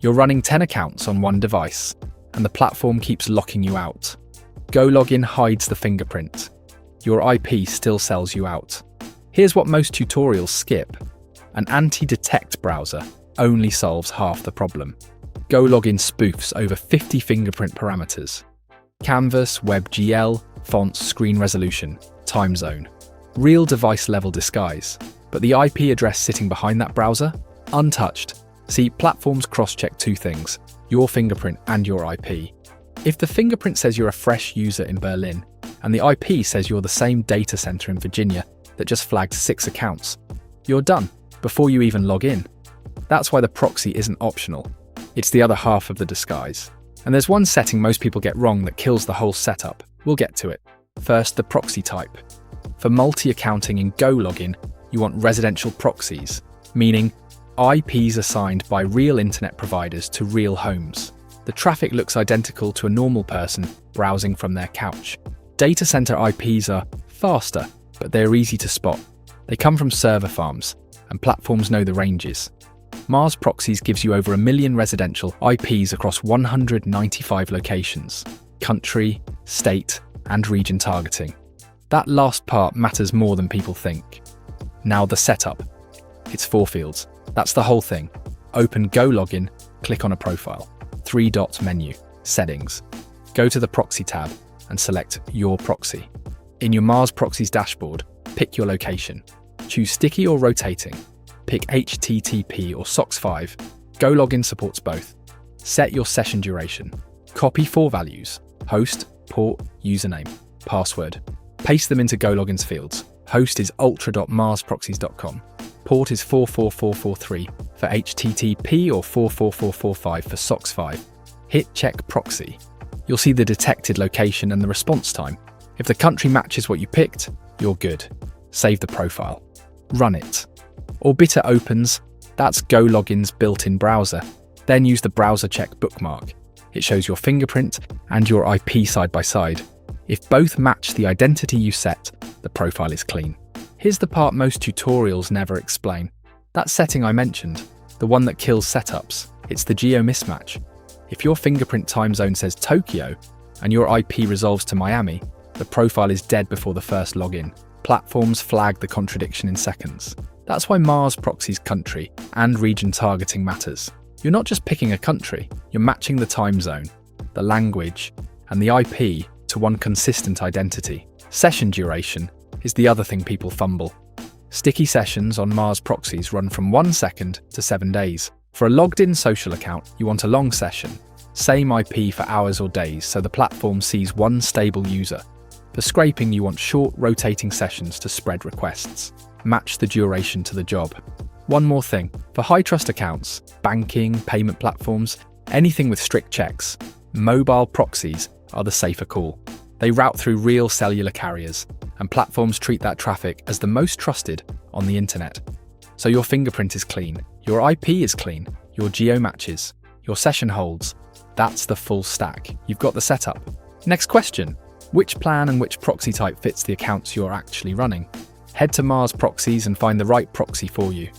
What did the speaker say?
You're running 10 accounts on one device, and the platform keeps locking you out. GoLogin hides the fingerprint. Your IP still sells you out. Here's what most tutorials skip. An anti-detect browser only solves half the problem. GoLogin spoofs over 50 fingerprint parameters. Canvas, WebGL, fonts, screen resolution, time zone. Real device-level disguise. But the IP address sitting behind that browser? Untouched. See, platforms cross-check two things, your fingerprint and your IP. If the fingerprint says you're a fresh user in Berlin, and the IP says you're the same data center in Virginia that just flagged 6 accounts, you're done before you even log in. That's why the proxy isn't optional. It's the other half of the disguise. And there's one setting most people get wrong that kills the whole setup. We'll get to it. First, the proxy type. For multi-accounting in GoLogin, you want residential proxies, meaning IPs assigned by real internet providers to real homes. The traffic looks identical to a normal person browsing from their couch. Data center IPs are faster, but they're easy to spot. They come from server farms, and platforms know the ranges. MarsProxies gives you over 1 million residential IPs across 195 locations, country, state, and region targeting. That last part matters more than people think. Now the setup. It's 4 fields. That's the whole thing. Open GoLogin, click on a profile. 3-dot menu, settings. Go to the proxy tab and select your proxy. In your MarsProxies dashboard, pick your location. Choose sticky or rotating. Pick HTTP or SOX5. GoLogin supports both. Set your session duration. Copy 4 values: host, port, username, password. Paste them into GoLogin's fields. Host is ultra.marsproxies.com. Port is 44443 for HTTP or 44445 for SOX5. Hit check proxy. You'll see the detected location and the response time. If the country matches what you picked, you're good. Save the profile. Run it. Orbiter opens. That's GoLogin's built-in browser. Then use the browser check bookmark. It shows your fingerprint and your IP side by side. If both match the identity you set, the profile is clean. Here's the part most tutorials never explain. That setting I mentioned, the one that kills setups, it's the geo-mismatch. If your fingerprint time zone says Tokyo and your IP resolves to Miami, the profile is dead before the first login. Platforms flag the contradiction in seconds. That's why MarsProxies country and region targeting matters. You're not just picking a country, you're matching the time zone, the language, and the IP to one consistent identity. Session duration is the other thing people fumble. Sticky sessions on MarsProxies run from 1 second to 7 days. For a logged-in social account, you want a long session. Same IP for hours or days, so the platform sees one stable user. For scraping, you want short, rotating sessions to spread requests. Match the duration to the job. One more thing. For high-trust accounts, banking, payment platforms, anything with strict checks, mobile proxies are the safer call. They route through real cellular carriers, and platforms treat that traffic as the most trusted on the internet. So your fingerprint is clean, your IP is clean, your geo matches, your session holds. That's the full stack. You've got the setup. Next question. Which plan and which proxy type fits the accounts you're actually running? Head to MarsProxies and find the right proxy for you.